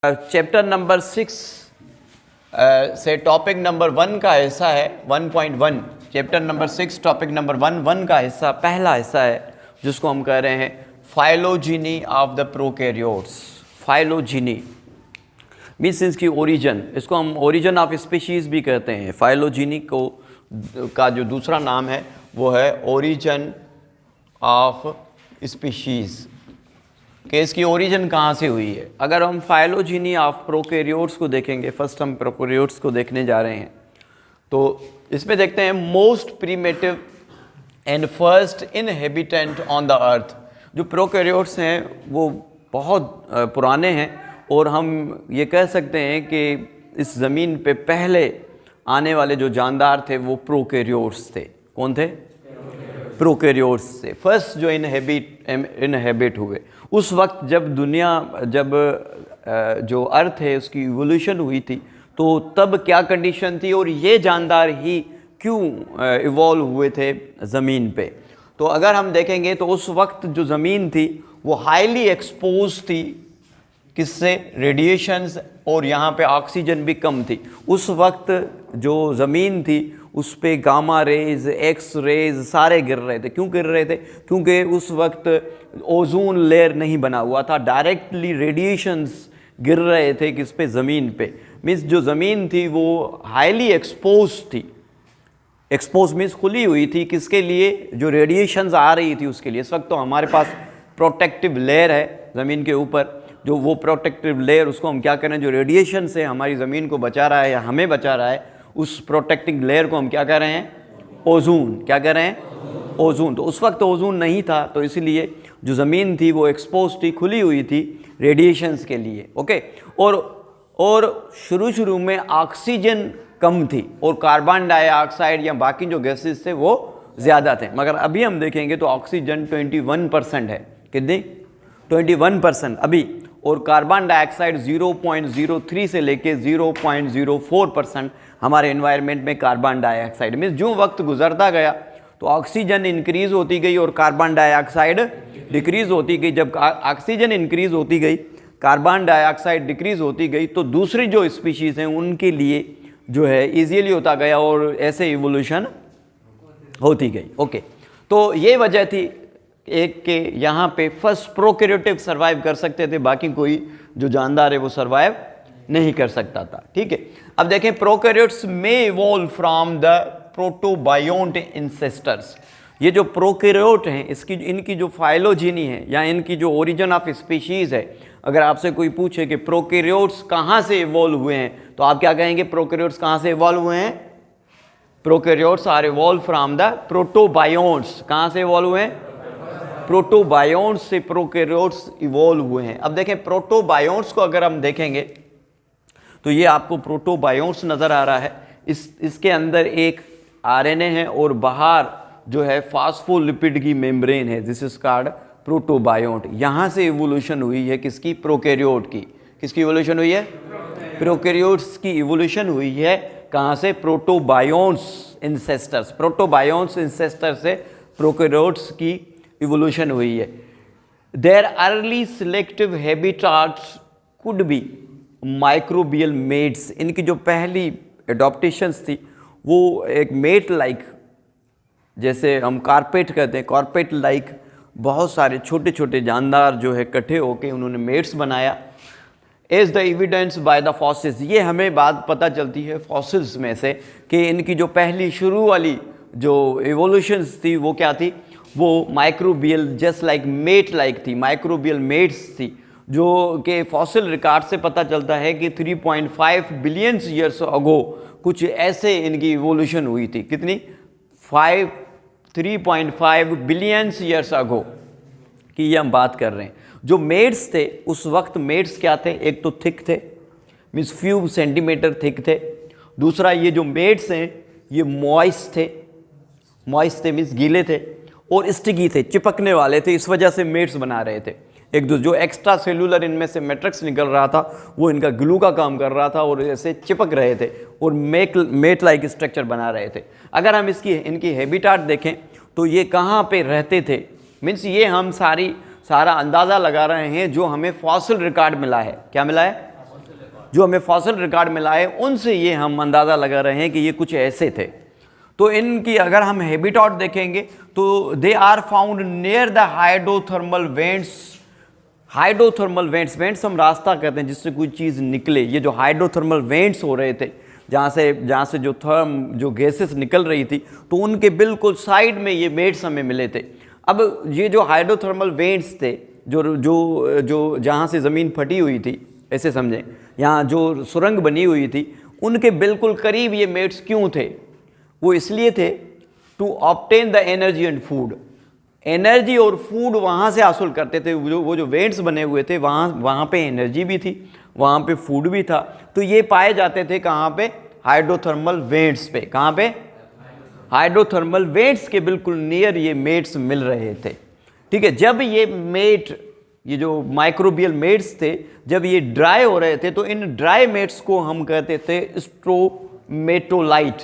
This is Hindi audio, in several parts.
चैप्टर नंबर 6 से टॉपिक नंबर 1 का हिस्सा है 1.1। चैप्टर नंबर 6 टॉपिक नंबर 1 का हिस्सा पहला हिस्सा है जिसको हम कह रहे हैं फाइलोजीनी ऑफ द प्रोकैरियोट्स। फाइलोजीनी मीन्स इसकी ओरिजिन, इसको हम ओरिजिन ऑफ स्पीशीज़ भी कहते हैं। फाइलोजीनी को का जो दूसरा नाम है वो है ओरिजिन ऑफ स्पीशीज़ कि इसकी ओरिजिन कहाँ से हुई है। अगर हम फाइलोजीनी ऑफ प्रोकैरियोट्स को देखेंगे, फर्स्ट हम प्रोकैरियोट्स को देखने जा रहे हैं, तो इसमें देखते हैं most primitive and first inhabitant on the earth. जो प्रोकैरियोट्स हैं वो बहुत पुराने हैं और हम ये कह सकते हैं कि इस ज़मीन पे पहले आने वाले जो जानदार थे वो प्रोकैरियोट्स थे। कौन थे? प्रोकैरियोट्स से फर्स्ट जो इनहेबिट हुए। उस वक्त जब जो अर्थ है उसकी इवोल्यूशन हुई थी, तो तब क्या कंडीशन थी और ये जानदार ही क्यों इवॉल्व हुए थे ज़मीन पे। तो अगर हम देखेंगे तो उस वक्त जो ज़मीन थी वो हाईली एक्सपोज थी, किससे? रेडिएशंस, और यहाँ पे ऑक्सीजन भी कम थी। उस वक्त जो ज़मीन थी उस पे गामा रेज, एक्स रेज सारे गिर रहे थे। क्यों गिर रहे थे? क्योंकि उस वक्त ओजोन लेयर नहीं बना हुआ था, डायरेक्टली रेडिएशंस गिर रहे थे किस पे? ज़मीन पे। मीन्स जो ज़मीन थी वो हाईली एक्सपोज थी। एक्सपोज मीन्स खुली हुई थी, किसके लिए? जो रेडिएशंस आ रही थी उसके लिए। इस वक्त तो हमारे पास प्रोटेक्टिव लेयर है ज़मीन के ऊपर, जो वो प्रोटेक्टिव लेयर उसको हम क्या करें, जो रेडिएशन से हमारी ज़मीन को बचा रहा है या हमें बचा रहा है, उस प्रोटेक्टिंग लेयर को हम क्या कह रहे हैं? ओजोन। क्या कह रहे हैं? ओजोन। तो उस वक्त ओजोन नहीं था, तो इसलिए जो ज़मीन थी वो एक्सपोज थी, खुली हुई थी रेडिएशंस के लिए। ओके। और शुरू में ऑक्सीजन कम थी और कार्बन डाइऑक्साइड या बाकी जो गैसेस थे वो ज़्यादा थे। मगर अभी हम देखेंगे तो ऑक्सीजन 21% है। कितनी? 21% अभी। और कार्बन डाइऑक्साइड 0.03 से लेके 0.04% हमारे एनवायरनमेंट में कार्बन डाइऑक्साइड। मीन्स जो वक्त गुजरता गया तो ऑक्सीजन इंक्रीज़ होती गई और कार्बन डाइऑक्साइड डिक्रीज़ होती गई। जब ऑक्सीजन इंक्रीज़ होती गई, कार्बन डाइऑक्साइड डिक्रीज़ होती गई, तो दूसरी जो स्पीशीज़ हैं उनके लिए जो है ईजीली होता गया और ऐसे इवोल्यूशन होती गई। ओके। तो ये वजह थी एक के यहाँ पे फर्स्ट प्रोकैरियोटिव सर्वाइव कर सकते थे, बाकी कोई जो जानदार है वो सर्वाइव नहीं कर सकता था। ठीक है। अब देखें, प्रोकैरियोट्स में evolve from the protobiont ancestors. ये जो प्रोकैरियोट हैं इनकी जो फाइलोजीनी है या इनकी जो ओरिजिन ऑफ स्पीशीज़ है, अगर आपसे कोई पूछे कि प्रोकैरियोट्स कहाँ से इवॉल्व हुए हैं, तो आप क्या कहेंगे? प्रोकैरियोट्स कहाँ से इवॉल्व हुए हैं? Prokaryotes are evolve from the protobionts. कहाँ से इवॉल्व हुए हैं? प्रोटोबायोंट्स से प्रोकैरियोट्स इवॉल्व हुए हैं। अब देखें, प्रोटोबायोंट्स को अगर हम देखेंगे तो ये आपको प्रोटोबायोंट्स नज़र आ रहा है। इसके अंदर एक आरएनए है और बाहर जो है फास्फोलिपिड की मेम्ब्रेन है। This is called protobiont. यहाँ से इवोल्यूशन हुई है किसकी? प्रोकैरियोट की। किसकी इवोल्यूशन हुई है? प्रोकैरियोट्स की इवोल्यूशन हुई है। कहाँ से? Protobionts ancestors. प्रोटोबायोंट्स इंसेस्टर से प्रोकैरियोट्स की इवोल्यूशन हुई है। Their early selective habitats could be microbial mats. इनकी जो पहली एडॉप्टेशंस थी वो एक मेट लाइक, जैसे हम कारपेट कहते हैं, कारपेट लाइक बहुत सारे छोटे छोटे जानदार जो है इकट्ठे होकर उन्होंने मेट्स बनाया। As the evidence by the fossils. ये हमें बात पता चलती है फॉसिल्स में से कि इनकी जो पहली शुरू वाली जो एवोल्यूशंस थी वो क्या थी? वो microbial just like mat like थी, माइक्रोबियल मेट्स थी, जो कि फॉसिल रिकॉर्ड से पता चलता है कि 3.5 बिलियन ईयर्स अगो कुछ ऐसे इनकी इवोल्यूशन हुई थी। कितनी? 3.5 बिलियन ईयर्स अगो की ये हम बात कर रहे हैं। जो मेट्स थे उस वक्त, मेट्स क्या थे? एक तो थिक थे, मीन्स फ्यू सेंटीमीटर थिक थे। दूसरा, ये जो मेट्स हैं ये मॉइस्ट थे मीन्स गीले थे, और स्टिकी थे, चिपकने वाले थे। इस वजह से मेट्स बना रहे थे। एक जो एक्स्ट्रा सेलुलर इनमें से मैट्रिक्स निकल रहा था वो इनका ग्लू का काम कर रहा था और ऐसे चिपक रहे थे और मेट लाइक स्ट्रक्चर बना रहे थे। अगर हम इनकी हैबिटाट देखें तो ये कहाँ पे रहते थे? मीन्स ये हम सारा अंदाज़ा लगा रहे हैं जो हमें फॉसिल रिकॉर्ड मिला है। क्या मिला है? जो हमें फॉसिल रिकॉर्ड मिला है उनसे ये हम अंदाज़ा लगा रहे हैं कि ये कुछ ऐसे थे। तो इनकी अगर हम हैबिटेट देखेंगे तो they are found near the hydrothermal vents. Hydrothermal vents हम रास्ता कहते हैं जिससे कोई चीज़ निकले। ये जो हाइड्रोथर्मल वेंट्स हो रहे थे जहाँ से जो गैसेस निकल रही थी, तो उनके बिल्कुल साइड में ये वेंट्स हमें मिले थे। अब ये जो हाइड्रोथर्मल वेंट्स थे जो जहाँ से ज़मीन फटी हुई थी, ऐसे समझें, यहाँ जो सुरंग बनी हुई थी उनके बिल्कुल करीब ये वेंट्स क्यों थे? वो इसलिए थे to obtain the energy and food. Energy और फूड वहाँ से हासिल करते थे। वो जो वेंट्स बने हुए थे वहाँ पे एनर्जी भी थी, वहाँ पे फूड भी था। तो ये पाए जाते थे कहाँ पे? हाइड्रोथर्मल वेंट्स पे। कहाँ पे? हाइड्रोथर्मल वेंट्स के बिल्कुल नियर ये मेट्स मिल रहे थे। ठीक है, जब ये जो माइक्रोबियल मेट्स थे, जब ये ड्राई हो रहे थे तो इन ड्राई मेट्स को हम कहते थे स्ट्रोमेटोलाइट।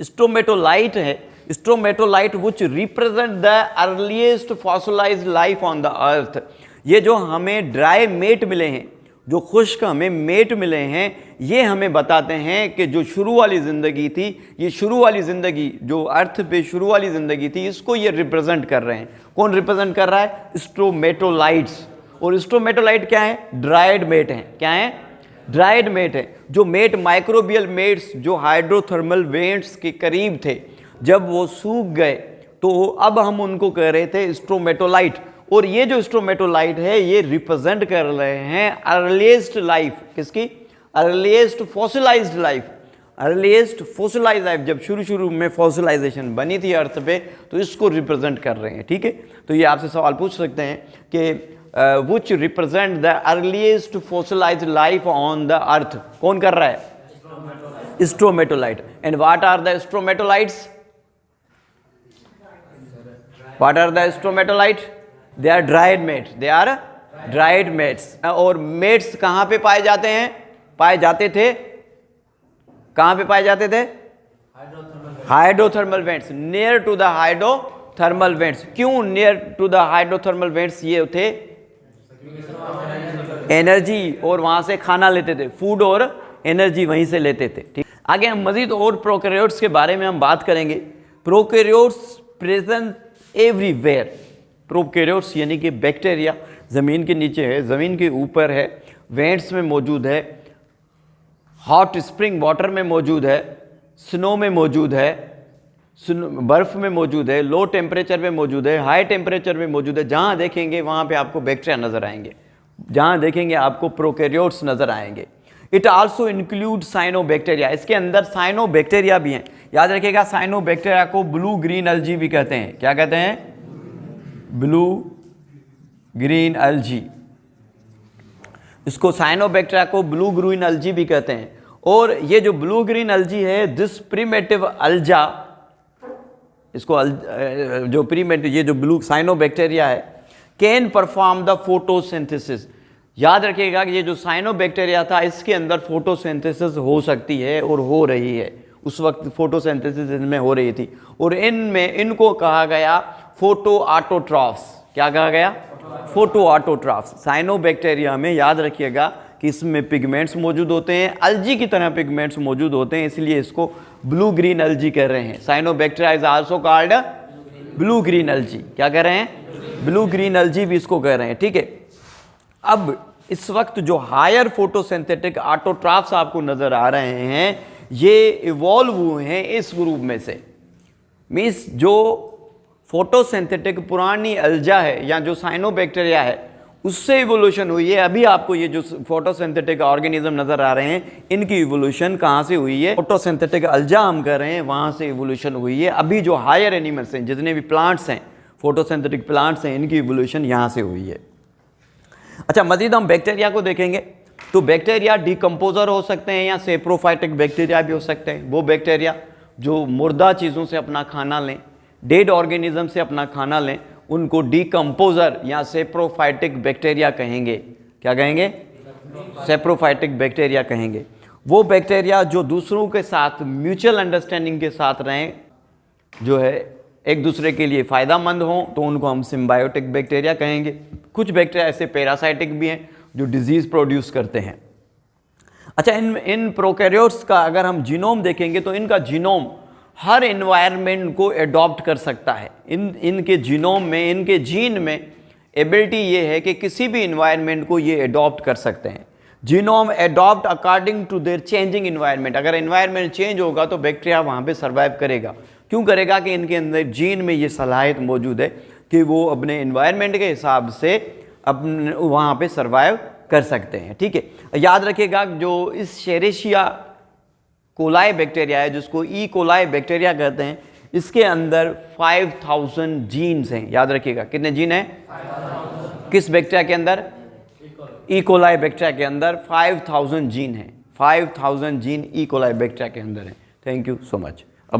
स्ट्रोमेटोलाइट है, stromatolite which represent the earliest fossilised life on the earth. ये जो हमें ड्राई मेट मिले हैं, जो खुश्क हमें मेट मिले हैं, ये हमें बताते हैं कि जो शुरू वाली ज़िंदगी थी, ये शुरू वाली ज़िंदगी जो अर्थ पे शुरू वाली ज़िंदगी थी, इसको ये रिप्रेजेंट कर रहे हैं। कौन रिप्रेजेंट कर रहा है? स्ट्रोमेटोलाइट्स। और स्ट्रोमेटोलाइट क्या है? ड्राइड मेट हैं। क्या है? ड्राइड मेट है। जो मेट माइक्रोबियल मेट्स जो हाइड्रोथर्मल वेंट्स के करीब थे, जब वो सूख गए तो अब हम उनको कह रहे थे स्ट्रोमेटोलाइट। और ये जो स्ट्रोमेटोलाइट है ये रिप्रेजेंट कर रहे हैं अर्लीस्ट लाइफ। किसकी? Earliest fossilised life. Earliest fossilised life, जब शुरू में फॉसिलाइजेशन बनी थी अर्थ पे, तो इसको रिप्रेजेंट कर रहे हैं। ठीक है, तो ये आपसे सवाल पूछ सकते हैं कि which represent the earliest fossilized life on the earth। कौन कर रहा है? Stromatolite। And what are the stromatolites? What are the stromatolites? They are dried mates। They are dried mates। और mates कहाँ पे पाए जाते हैं? पाए जाते थे, कहाँ पे पाए जाते थे? Hydrothermal vents, near to the hydrothermal vents. क्यों near to the hydrothermal vents? ये थे एनर्जी, और वहां से खाना लेते थे, फूड और एनर्जी वहीं से लेते थे। ठीक, आगे हम मजीद और प्रोकैरियोट्स के बारे में हम बात करेंगे। Prokaryotes present everywhere. प्रोकैरियोट्स यानी कि बैक्टीरिया ज़मीन के नीचे है, ज़मीन के ऊपर है, वेंट्स में मौजूद है, हॉट स्प्रिंग वाटर में मौजूद है, स्नो में मौजूद है, बर्फ़ में मौजूद है, लो टेम्परेचर में मौजूद है, हाई टेम्परेचर में मौजूद है। जहाँ देखेंगे वहाँ पे आपको बैक्टीरिया नज़र आएंगे, जहाँ देखेंगे आपको प्रोकैरियोट्स नज़र आएंगे। It also include cyanobacteria. इसके अंदर साइनोबैक्टीरिया भी हैं। याद रखिएगा, साइनोबैक्टीरिया को ब्लू ग्रीन एल्गी भी कहते हैं। क्या कहते हैं? Blue green algae. इसको साइनोबैक्टीरिया को ब्लू ग्रीन एल्गी भी कहते हैं। और ये जो ब्लू ग्रीन एल्गी है, दिस प्रीमेटिव अल्जा, इसको जो प्रीमेटिव ये जो ब्लू साइनोबैक्टीरिया है, कैन परफॉर्म द फोटोसिंथेसिस। याद रखिएगा कि ये जो साइनोबैक्टीरिया था, इसके अंदर फोटोसिंथेसिस हो सकती है और हो रही है। उस वक्त फोटोसिंथेसिस इनमें हो रही थी, और इनको कहा गया फोटो ऑटोट्रॉफ्स। क्या कहा गया? Photo autotrophs. साइनोबैक्टीरिया में याद रखिएगा कि इसमें पिगमेंट्स मौजूद होते हैं, एल्गी की तरह पिगमेंट्स मौजूद होते हैं, इसलिए इसको ब्लू ग्रीन एल्गी कह रहे हैं। Cyanobacteria is also called blue green algae. क्या कह रहे हैं? ब्लू ग्रीन एल्गी भी इसको कह रहे हैं। ठीक है, अब इस वक्त जो हायर फोटोसिंथेटिक ऑटोट्रॉफ्स आपको नजर आ रहे हैं, ये इवॉल्व हुए हैं इस ग्रुप में से। मीन्स जो फोटोसिंथेटिक पुरानी अल्जा है या जो साइनोबैक्टीरिया है, उससे इवोल्यूशन हुई है। अभी आपको ये जो फोटोसिंथेटिक ऑर्गेनिज्म नजर आ रहे हैं, इनकी इवोल्यूशन कहाँ से हुई है? फोटोसिंथेटिक अल्जा हम कर रहे हैं, वहाँ से इवोल्यूशन हुई है। अभी जो हायर एनिमल्स हैं, जितने भी प्लांट्स हैं, फोटोसिंथेटिक प्लांट्स हैं, इनकी इवोल्यूशन यहाँ से हुई है। अच्छा, मजीद हम बैक्टीरिया को देखेंगे तो बैक्टीरिया डिकम्पोजर हो सकते हैं या सेप्रोफाइटिक बैक्टीरिया भी हो सकते हैं। वो बैक्टीरिया जो मुर्दा चीज़ों से अपना खाना लें, डेड ऑर्गेनिज्म से अपना खाना लें, उनको डिकम्पोजर या सेप्रोफाइटिक बैक्टीरिया कहेंगे। क्या कहेंगे? सेप्रोफाइटिक बैक्टीरिया कहेंगे। वो बैक्टीरिया जो दूसरों के साथ म्यूचुअल अंडरस्टैंडिंग के साथ रहें, जो है एक दूसरे के लिए फ़ायदामंद हों, तो उनको हम सिम्बायोटिक बैक्टीरिया कहेंगे। कुछ बैक्टीरिया ऐसे पैरासाइटिक भी हैं जो डिजीज़ प्रोड्यूस करते हैं। अच्छा, इन प्रोकैरियोट्स का अगर हम जीनोम देखेंगे तो इनका जीनोम हर एनवायरनमेंट को एडॉप्ट कर सकता है। इनके जीनोम में, इनके जीन में एबिलिटी ये है कि किसी भी इन्वायरमेंट को ये एडॉप्ट कर सकते हैं। Genome adopt according to their changing environment. अगर इन्वायरमेंट चेंज होगा तो बैक्टीरिया वहाँ पे सर्वाइव करेगा। क्यों करेगा? कि इनके अंदर जीन में ये सलाहियत मौजूद है कि वो अपने इन्वायरमेंट के हिसाब से अपने वहाँ पे सर्वाइव कर सकते हैं। ठीक है, याद रखिएगा जो इस शेरेशिया कोलाई बैक्टीरिया है, जिसको ई कोलाई बैक्टीरिया कहते हैं, इसके अंदर 5000 जीन्स हैं। याद रखिएगा, कितने जीन हैं? 5000। किस बैक्टीरिया के अंदर? ई कोलाई बैक्टीरिया के अंदर 5000 जीन हैं। 5000 जीन ई कोलाई बैक्टीरिया के अंदर हैं। Thank you so much.